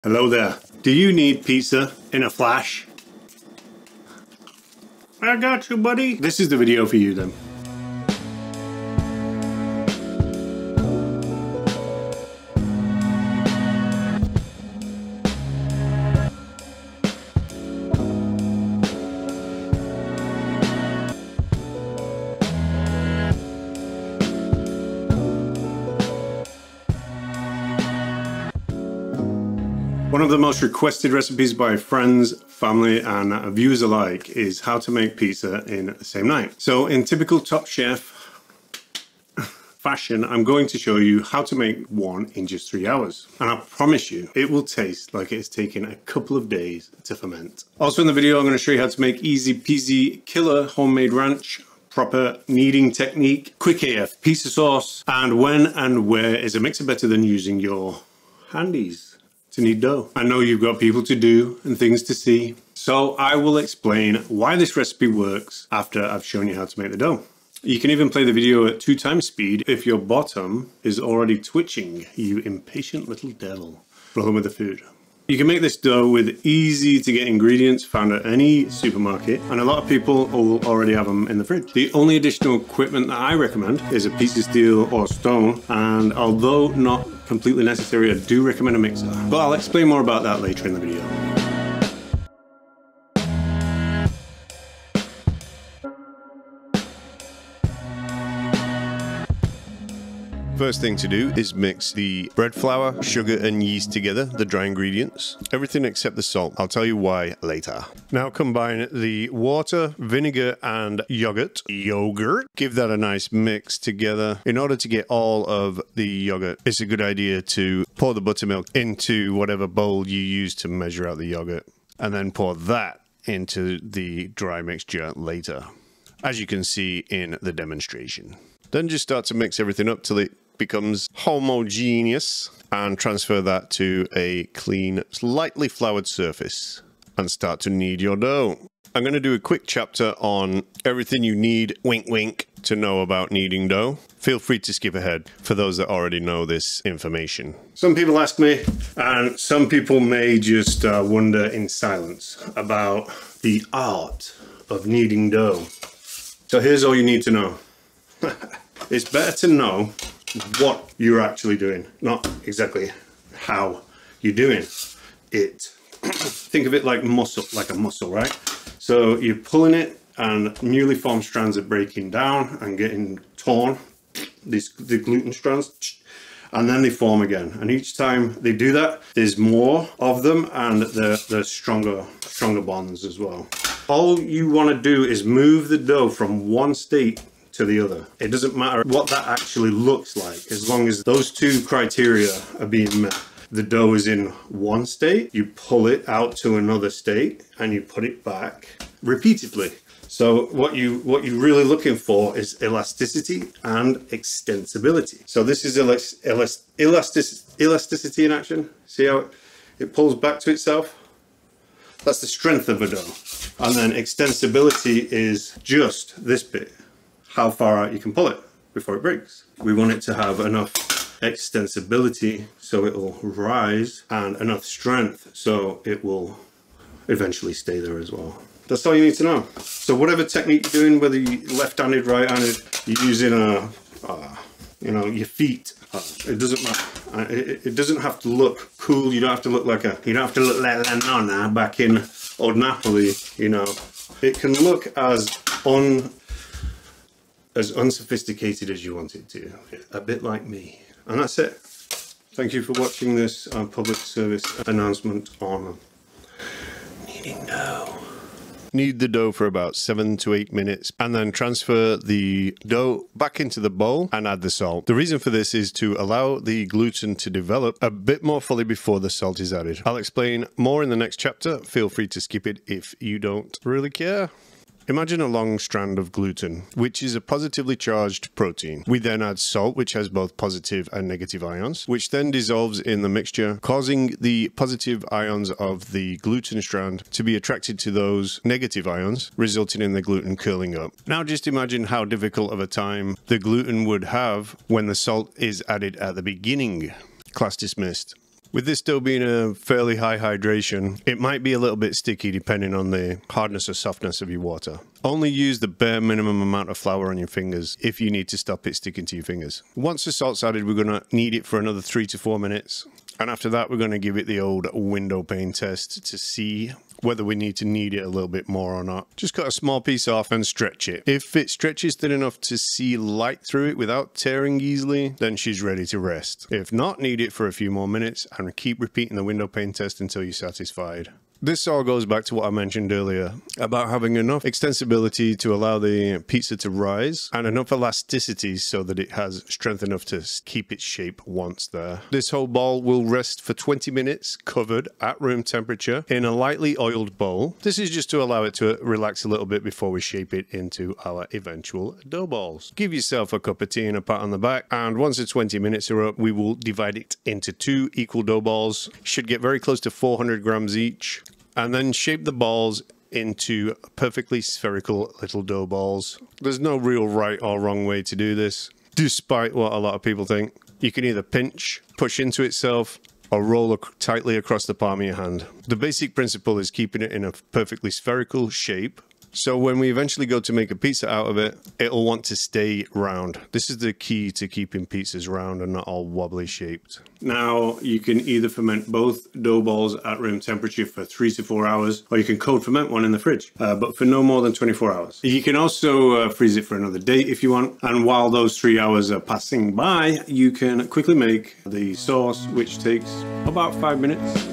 Hello there. Do you need pizza in a flash? I got you, buddy. This is the video for you then. One of the most requested recipes by friends, family and viewers alike is how to make pizza in the same night. So in typical Top Chef fashion, I'm going to show you how to make one in just 3 hours. And I promise you, it will taste like it's taken a couple of days to ferment. Also in the video, I'm going to show you how to make easy peasy killer homemade ranch, proper kneading technique, quick AF pizza sauce, and when and where is a mixer better than using your handies to knead dough. I know you've got people to do and things to see, so I will explain why this recipe works after I've shown you how to make the dough. You can even play the video at 2 times speed if your bottom is already twitching, you impatient little devil. Roll on with the food. You can make this dough with easy to get ingredients found at any supermarket, and a lot of people will already have them in the fridge. The only additional equipment that I recommend is a pizza steel or stone, and although not completely necessary, I do recommend a mixer. But I'll explain more about that later in the video. First thing to do is mix the bread flour, sugar and yeast together, the dry ingredients. Everything except the salt. I'll tell you why later. Now combine the water, vinegar and yogurt. Give that a nice mix together. In order to get all of the yogurt, it's a good idea to pour the buttermilk into whatever bowl you use to measure out the yogurt, and then pour that into the dry mixture later, as you can see in the demonstration. Then just start to mix everything up till it becomes homogeneous, and transfer that to a clean, slightly floured surface and start to knead your dough. I'm going to do a quick chapter on everything you need, wink wink, to know about kneading dough. Feel free to skip ahead for those that already know this information. Some people ask me, and some people may just wonder in silence about the art of kneading dough. So here's all you need to know. It's better to know what you're actually doing, not exactly how you're doing it. Think of it like muscle, like a muscle, right? So you're pulling it and newly formed strands are breaking down and getting torn, the gluten strands, and then they form again. And each time they do that, there's more of them and they're stronger bonds as well. All you want to do is move the dough from one state to the other. It doesn't matter what that actually looks like, as long as those two criteria are being met. The dough is in one state, you pull it out to another state and you put it back repeatedly. So what you're really looking for is elasticity and extensibility. So this is elasticity in action. See how it pulls back to itself? That's the strength of a dough. And then extensibility is just this bit, how far out you can pull it before it breaks. We want it to have enough extensibility so it will rise, and enough strength so it will eventually stay there as well. That's all you need to know. So whatever technique you're doing, whether you're left-handed, right-handed, you're using your feet, it doesn't matter. It doesn't have to look cool. You don't have to look like you don't have to look like La Nonna back in old Napoli, you know. It can look as unsophisticated as you want it to, a bit like me. And that's it. Thank you for watching this public service announcement on kneading dough. Knead the dough for about 7 to 8 minutes and then transfer the dough back into the bowl and add the salt. The reason for this is to allow the gluten to develop a bit more fully before the salt is added. I'll explain more in the next chapter. Feel free to skip it if you don't really care. Imagine a long strand of gluten, which is a positively charged protein. We then add salt, which has both positive and negative ions, which then dissolves in the mixture, causing the positive ions of the gluten strand to be attracted to those negative ions, resulting in the gluten curling up. Now just imagine how difficult of a time the gluten would have when the salt is added at the beginning. Class dismissed. With this dough being a fairly high hydration, it might be a little bit sticky depending on the hardness or softness of your water. Only use the bare minimum amount of flour on your fingers if you need to stop it sticking to your fingers. Once the salt's added, we're going to knead it for another 3 to 4 minutes. And after that, we're going to give it the old window pane test to see whether we need to knead it a little bit more or not. Just cut a small piece off and stretch it. If it stretches thin enough to see light through it without tearing easily, then she's ready to rest. If not, knead it for a few more minutes and keep repeating the window pane test until you're satisfied. This all goes back to what I mentioned earlier about having enough extensibility to allow the pizza to rise and enough elasticity so that it has strength enough to keep its shape once there. This whole ball will rest for 20 minutes covered at room temperature in a lightly oiled bowl. This is just to allow it to relax a little bit before we shape it into our eventual dough balls. Give yourself a cup of tea and a pat on the back, and once the 20 minutes are up, we will divide it into 2 equal dough balls. Should get very close to 400 grams each. And then shape the balls into perfectly spherical little dough balls. There's no real right or wrong way to do this, despite what a lot of people think. You can either pinch, push into itself, or roll tightly across the palm of your hand. The basic principle is keeping it in a perfectly spherical shape. So when we eventually go to make a pizza out of it, it'll want to stay round. This is the key to keeping pizzas round and not all wobbly shaped. Now, you can either ferment both dough balls at room temperature for 3 to 4 hours, or you can cold ferment one in the fridge, but for no more than 24 hours. You can also freeze it for another day if you want. And while those 3 hours are passing by, you can quickly make the sauce, which takes about 5 minutes.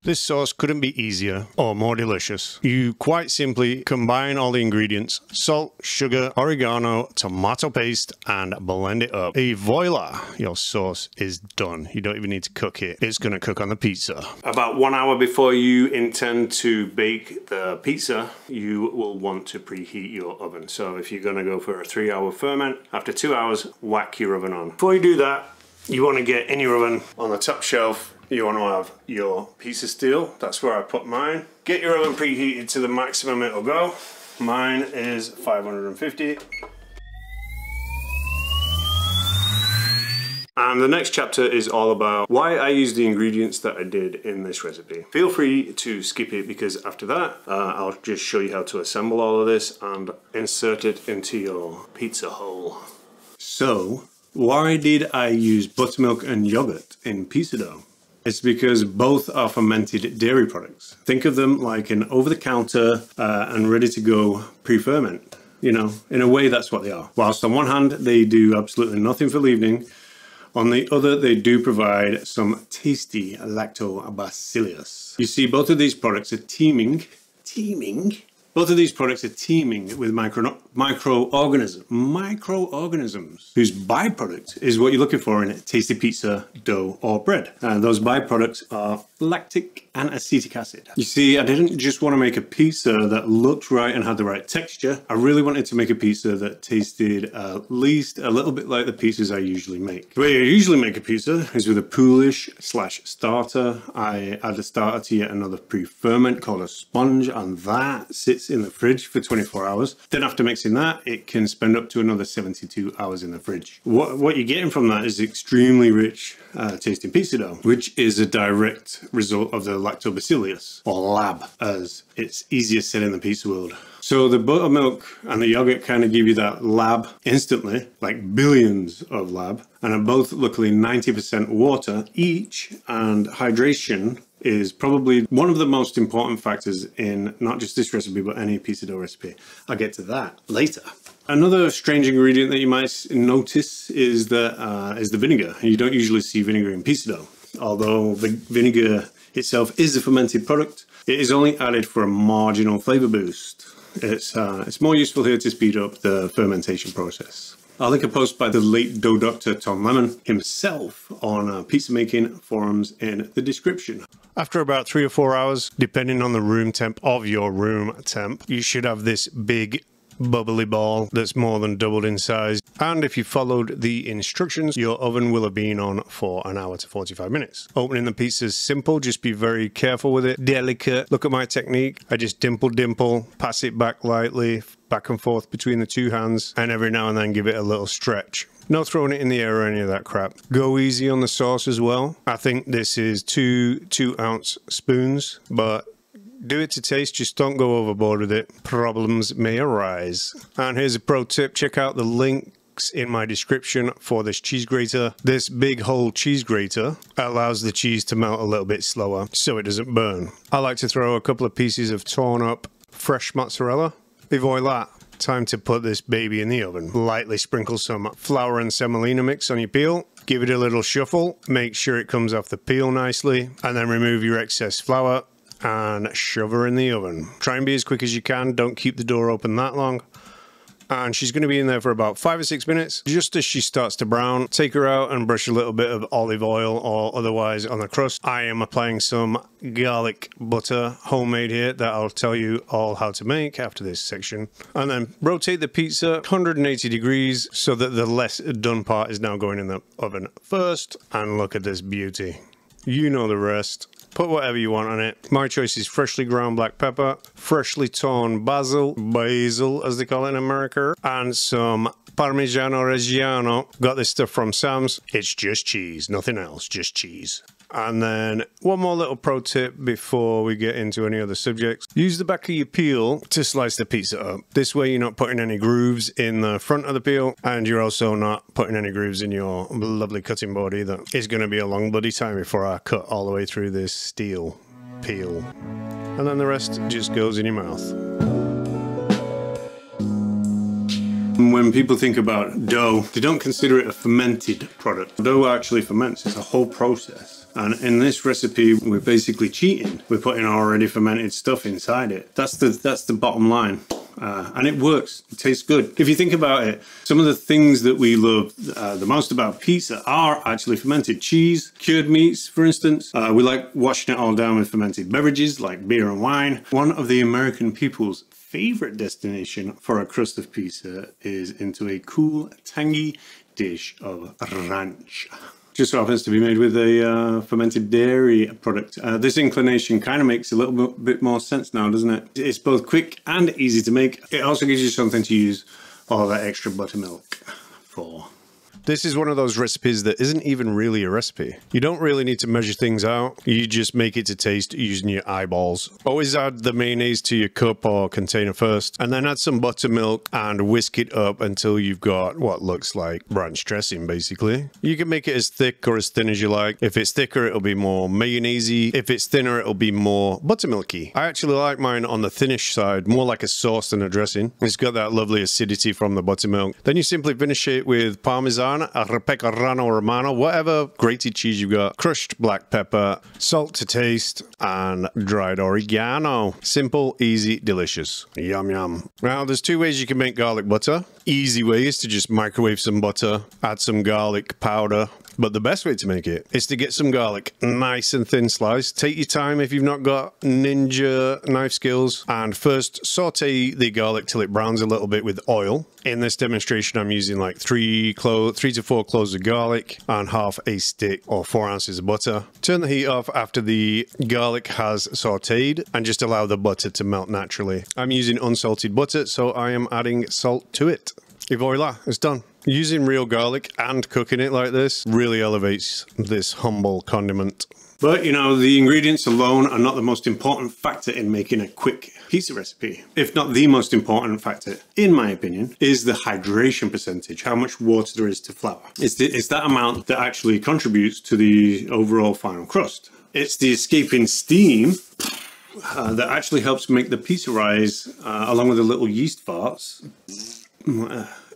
This sauce couldn't be easier or more delicious. You quite simply combine all the ingredients, salt, sugar, oregano, tomato paste, and blend it up. Et voila, your sauce is done. You don't even need to cook it. It's gonna cook on the pizza. About 1 hour before you intend to bake the pizza, you will want to preheat your oven. So if you're gonna go for a 3-hour ferment, after 2 hours, whack your oven on. Before you do that, you wanna get in your oven on the top shelf. You want to have your pizza steel. That's where I put mine. Get your oven preheated to the maximum it'll go. Mine is 550. And the next chapter is all about why I use the ingredients that I did in this recipe. Feel free to skip it because after that, I'll just show you how to assemble all of this and insert it into your pizza hole. So, why did I use buttermilk and yogurt in pizza dough? It's because both are fermented dairy products. Think of them like an over-the-counter and ready-to-go pre-ferment. You know, in a way, that's what they are. Whilst on one hand, they do absolutely nothing for leavening, on the other, they do provide some tasty lactobacillus. You see, both of these products are teeming Both of these products are teeming with microorganisms whose byproduct is what you're looking for in a tasty pizza, dough, or bread. And those byproducts are lactic and acetic acid. You see, I didn't just want to make a pizza that looked right and had the right texture. I really wanted to make a pizza that tasted at least a little bit like the pizzas I usually make. The way I usually make a pizza is with a poolish/starter. I add a starter to yet another pre-ferment called a sponge, and that sits in the fridge for 24 hours. Then after mixing that, it can spend up to another 72 hours in the fridge. What you're getting from that is extremely rich tasting pizza dough, which is a direct result of the lactobacillus, or lab, as it's easier said in the pizza world. So the buttermilk and the yogurt kind of give you that lab instantly, like billions of lab, and are both luckily 90% water each, and hydration is probably one of the most important factors in not just this recipe, but any pizza dough recipe. I'll get to that later. Another strange ingredient that you might notice is the vinegar. You don't usually see vinegar in pizza dough. Although the vinegar itself is a fermented product, it is only added for a marginal flavor boost. It's more useful here to speed up the fermentation process. I'll link a post by the late dough doctor Tom Lemon himself on pizza making forums in the description. After about 3 or 4 hours, depending on the room temp of your room temp, you should have this big bubbly ball that's more than doubled in size. And if you followed the instructions, your oven will have been on for an hour to 45 minutes. Opening the pizza is simple, just be very careful with it. Delicate. Look at my technique. I just dimple, pass it back lightly, back and forth between the two hands, and every now and then give it a little stretch. No throwing it in the air or any of that crap. Go easy on the sauce as well. I think this is two 2-ounce spoons, but do it to taste, just don't go overboard with it. Problems may arise. And here's a pro tip, check out the links in my description for this cheese grater. This big hole cheese grater allows the cheese to melt a little bit slower so it doesn't burn. I like to throw a couple of pieces of torn up fresh mozzarella. Et voila. Time to put this baby in the oven. Lightly sprinkle some flour and semolina mix on your peel. Give it a little shuffle. Make sure it comes off the peel nicely. And then remove your excess flour and shove her in the oven. Try and be as quick as you can. Don't keep the door open that long. And she's going to be in there for about 5 or 6 minutes. Just as she starts to brown, take her out and brush a little bit of olive oil or otherwise on the crust. I am applying some garlic butter, homemade here, that I'll tell you all how to make after this section. And then rotate the pizza 180 degrees so that the less done part is now going in the oven first. And look at this beauty. You know the rest. Put whatever you want on it. My choice is freshly ground black pepper, freshly torn basil as they call it in America, and some Parmigiano Reggiano. Got this stuff from Sam's. It's just cheese, nothing else, just cheese. And then one more little pro tip before we get into any other subjects. Use the back of your peel to slice the pizza up. This way you're not putting any grooves in the front of the peel, and you're also not putting any grooves in your lovely cutting board either. It's going to be a long bloody time before I cut all the way through this steel peel. And then the rest just goes in your mouth. When people think about dough, they don't consider it a fermented product. Dough actually ferments. It's a whole process. And in this recipe, we're basically cheating. We're putting already fermented stuff inside it. That's the bottom line. And it works. It tastes good. If you think about it, some of the things that we love the most about pizza are actually fermented. Cheese, cured meats, for instance. We like washing it all down with fermented beverages like beer and wine. One of the American people's favorite destination for a crust of pizza is into a cool, tangy dish of ranch. Just so happens to be made with a fermented dairy product. This inclination kind of makes a little bit more sense now, doesn't it? It's both quick and easy to make. It also gives you something to use all that extra buttermilk for. This is one of those recipes that isn't even really a recipe. You don't really need to measure things out. You just make it to taste using your eyeballs. Always add the mayonnaise to your cup or container first, and then add some buttermilk and whisk it up until you've got what looks like ranch dressing, basically. You can make it as thick or as thin as you like. If it's thicker, it'll be more mayonnaise-y. If it's thinner, it'll be more buttermilky. I actually like mine on the thinnish side, more like a sauce than a dressing. It's got that lovely acidity from the buttermilk. Then you simply finish it with Parmesan, a pecorino romano, whatever grated cheese you've got, crushed black pepper, salt to taste, and dried oregano. Simple, easy, delicious. Yum yum. Now, there's 2 ways you can make garlic butter. Easy way is to just microwave some butter, add some garlic powder. But the best way to make it is to get some garlic nice and thin sliced. Take your time if you've not got ninja knife skills. And first saute the garlic till it browns a little bit with oil. In this demonstration, I'm using like 3 to 4 cloves of garlic and half a stick or 4 ounces of butter. Turn the heat off after the garlic has sauteed and just allow the butter to melt naturally. I'm using unsalted butter, so I am adding salt to it. Et voila, it's done. Using real garlic and cooking it like this really elevates this humble condiment. But, you know, the ingredients alone are not the most important factor in making a quick pizza recipe. If not the most important factor, in my opinion, is the hydration percentage, how much water there is to flour. It's that amount that actually contributes to the overall final crust. It's the escaping steam that actually helps make the pizza rise, along with the little yeast farts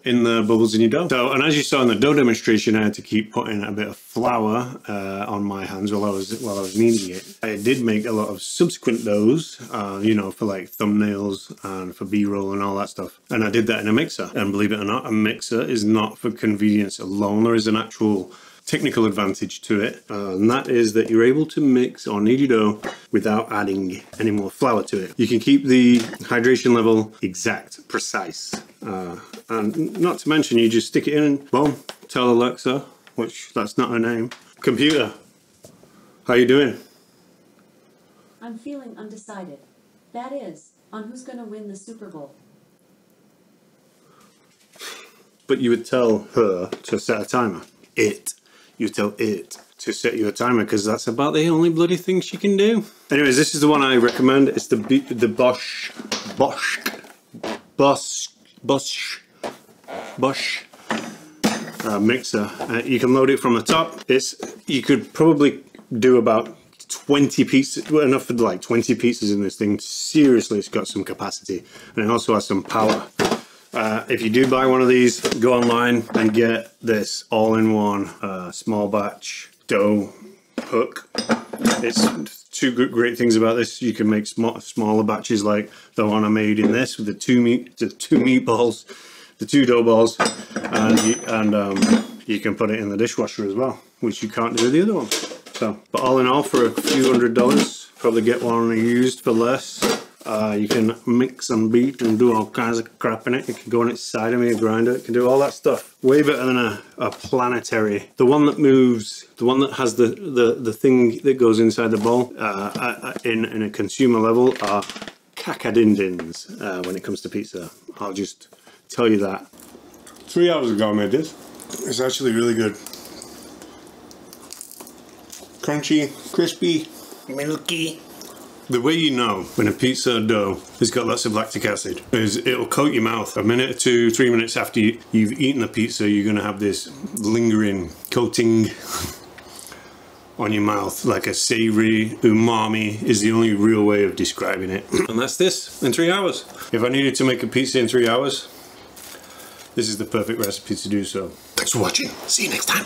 in the bubbles in your dough. So, and as you saw in the dough demonstration, I had to keep putting a bit of flour on my hands while I was kneading it. I did make a lot of subsequent doughs, you know, for like thumbnails and for B-roll and all that stuff. And I did that in a mixer. And believe it or not, a mixer is not for convenience alone. There is an actual technical advantage to it, and that is that you're able to mix or knead your dough without adding any more flour to it. You can keep the hydration level exact, precise, and not to mention you just stick it in, boom, tell Alexa, which that's not her name, computer, how you doing? I'm feeling undecided. That is, on who's going to win the Super Bowl. But you would tell her to set a timer. You tell it to set you a timer because that's about the only bloody thing she can do. Anyways, this is the one I recommend. It's the Bosch mixer. You can load it from the top. You could probably do about 20 pieces, enough for like 20 pieces in this thing. Seriously, it's got some capacity, and it also has some power. If you do buy one of these, go online and get this all-in-one small batch dough hook. It's two great things about this. You can make smaller batches like the one I made in this with the two meatballs, the 2 dough balls, and you can put it in the dishwasher as well, which you can't do with the other one. So, but all in all, for a few $100s, probably get one used for less. You can mix and beat and do all kinds of crap in it. You can go on its cider, a grinder. It can do all that stuff. Way better than a planetary. The one that moves, the one that has the thing that goes inside the bowl in a consumer level are cacadindins when it comes to pizza. I'll just tell you that. 3 hours ago I made this. It's actually really good. Crunchy, crispy, milky. The way you know when a pizza dough has got lots of lactic acid is it'll coat your mouth. A minute or 2, 3 minutes after you've eaten the pizza, you're going to have this lingering coating on your mouth, like a savory umami is the only real way of describing it. And that's this in 3 hours. If I needed to make a pizza in 3 hours, this is the perfect recipe to do so. Thanks for watching. See you next time.